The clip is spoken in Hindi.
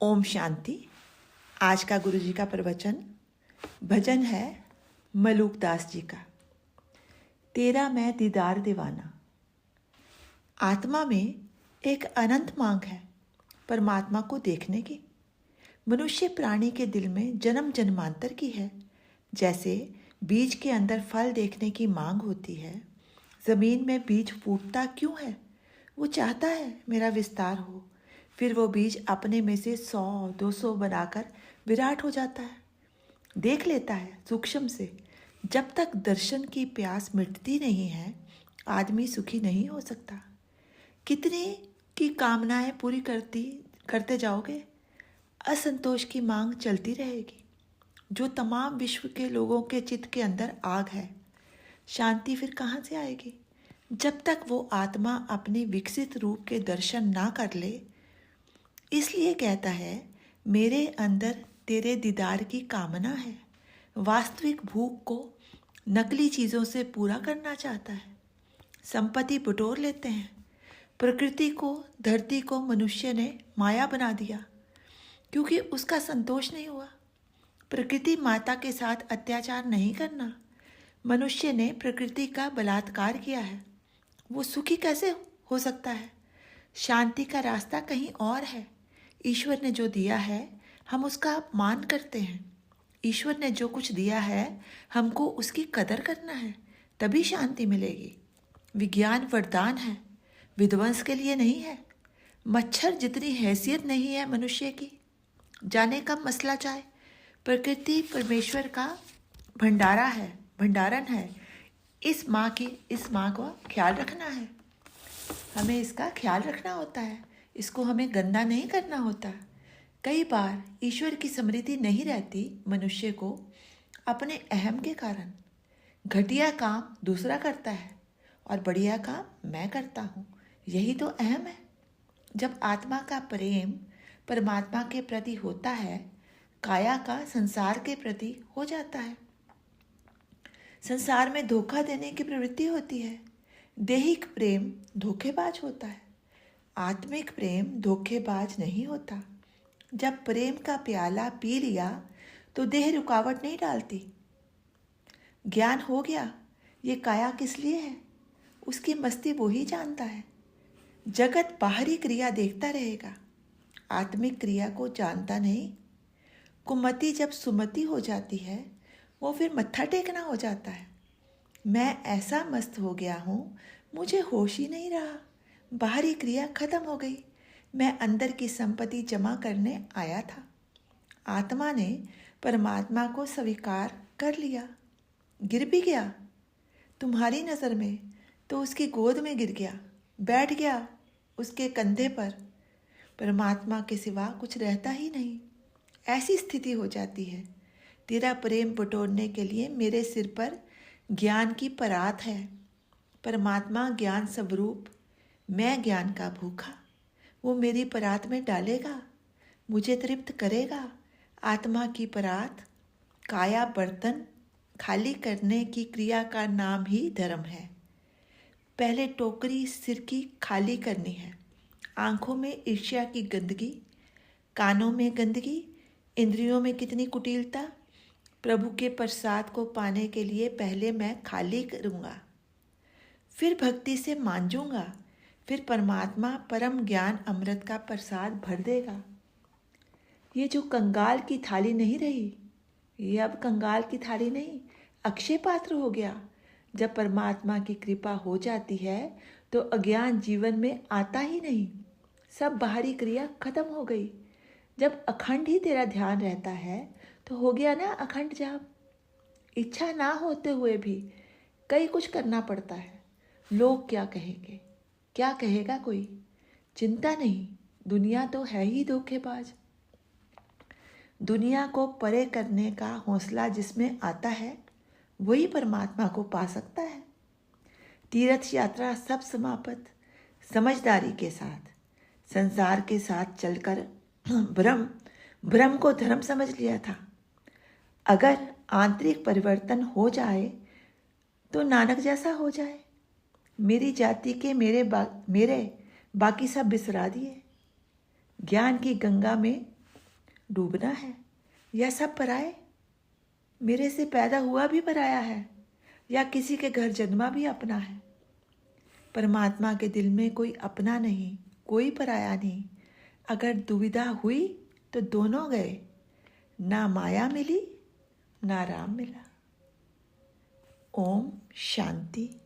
ओम शांति। आज का गुरु जी का प्रवचन भजन है मलूक दास जी का। तेरा मैं दीदार दीवाना। आत्मा में एक अनंत मांग है परमात्मा को देखने की। मनुष्य प्राणी के दिल में जन्म जन्मांतर की है। जैसे बीज के अंदर फल देखने की मांग होती है। जमीन में बीज फूटता क्यों है? वो चाहता है मेरा विस्तार हो। फिर वो बीज अपने में से 100-200 बनाकर विराट हो जाता है। देख लेता है सूक्ष्म से। जब तक दर्शन की प्यास मिटती नहीं है, आदमी सुखी नहीं हो सकता। कितनी की कामनाएं पूरी करते जाओगे, असंतोष की मांग चलती रहेगी, जो तमाम विश्व के लोगों के चित्त के अंदर आग है। शांति फिर कहाँ से आएगी? जब तक वो आत्मा अपने विकसित रूप के दर्शन ना कर ले। इसलिए कहता है, मेरे अंदर तेरे दीदार की कामना है। वास्तविक भूख को नकली चीज़ों से पूरा करना चाहता है। संपत्ति बटोर लेते हैं। प्रकृति को, धरती को मनुष्य ने माया बना दिया क्योंकि उसका संतोष नहीं हुआ। प्रकृति माता के साथ अत्याचार नहीं करना। मनुष्य ने प्रकृति का बलात्कार किया है। वो सुखी कैसे हो सकता है? शांति का रास्ता कहीं और है। ईश्वर ने जो दिया है हम उसका मान करते हैं। ईश्वर ने जो कुछ दिया है हमको उसकी कदर करना है, तभी शांति मिलेगी। विज्ञान वरदान है, विध्वंस के लिए नहीं है। मच्छर जितनी हैसियत नहीं है मनुष्य की। जाने का मसला चाहे। प्रकृति परमेश्वर का भंडारण है। इस माँ को ख्याल रखना है। हमें इसका ख्याल रखना होता है। इसको हमें गंदा नहीं करना होता। कई बार ईश्वर की स्मृति नहीं रहती मनुष्य को अपने अहम के कारण। घटिया काम दूसरा करता है और बढ़िया काम मैं करता हूँ। यही तो अहम है। जब आत्मा का प्रेम परमात्मा के प्रति होता है, काया का संसार के प्रति हो जाता है। संसार में धोखा देने की प्रवृत्ति होती है। दैहिक प्रेम धोखेबाज होता है। आत्मिक प्रेम धोखेबाज नहीं होता। जब प्रेम का प्याला पी लिया तो देह रुकावट नहीं डालती। ज्ञान हो गया ये काया किस लिए है, उसकी मस्ती वो ही जानता है। जगत बाहरी क्रिया देखता रहेगा, आत्मिक क्रिया को जानता नहीं। कुमति जब सुमति हो जाती है, वो फिर मत्था टेकना हो जाता है। मैं ऐसा मस्त हो गया हूँ, मुझे होश ही नहीं रहा। बाहरी क्रिया खत्म हो गई। मैं अंदर की संपत्ति जमा करने आया था। आत्मा ने परमात्मा को स्वीकार कर लिया। गिर भी गया तुम्हारी नज़र में तो उसकी गोद में गिर गया, बैठ गया उसके कंधे पर। परमात्मा के सिवा कुछ रहता ही नहीं। ऐसी स्थिति हो जाती है। तेरा प्रेम बटोरने के लिए मेरे सिर पर ज्ञान की परात है। परमात्मा ज्ञान स्वरूप, मैं ज्ञान का भूखा। वो मेरी परात में डालेगा, मुझे तृप्त करेगा। आत्मा की परात, काया बर्तन खाली करने की क्रिया का नाम ही धर्म है। पहले टोकरी सिर की खाली करनी है। आंखों में ईर्ष्या की गंदगी, कानों में गंदगी, इंद्रियों में कितनी कुटिलता। प्रभु के प्रसाद को पाने के लिए पहले मैं खाली करूँगा, फिर भक्ति से मांजूंगा, फिर परमात्मा परम ज्ञान अमृत का प्रसाद भर देगा। ये जो कंगाल की थाली नहीं रही, ये अब कंगाल की थाली नहीं, अक्षय पात्र हो गया। जब परमात्मा की कृपा हो जाती है तो अज्ञान जीवन में आता ही नहीं। सब बाहरी क्रिया खत्म हो गई। जब अखंड ही तेरा ध्यान रहता है तो हो गया ना अखंड जाप। इच्छा ना होते हुए भी कई कुछ करना पड़ता है। लोग क्या कहेंगे, क्या कहेगा कोई? चिंता नहीं, दुनिया तो है ही धोखेबाज। दुनिया को परे करने का हौसला जिसमें आता है वही परमात्मा को पा सकता है। तीर्थ यात्रा सब समाप्त समझदारी के साथ, संसार के साथ चलकर भ्रम को धर्म समझ लिया था। अगर आंतरिक परिवर्तन हो जाए तो नानक जैसा हो जाए। मेरी जाति के मेरे बाकी सब बिसरा दिए। ज्ञान की गंगा में डूबना है या सब पराए? मेरे से पैदा हुआ भी पराया है या किसी के घर जन्मा भी अपना है? परमात्मा के दिल में कोई अपना नहीं, कोई पराया नहीं। अगर दुविधा हुई तो दोनों गए, ना माया मिली ना राम मिला। ओम शांति।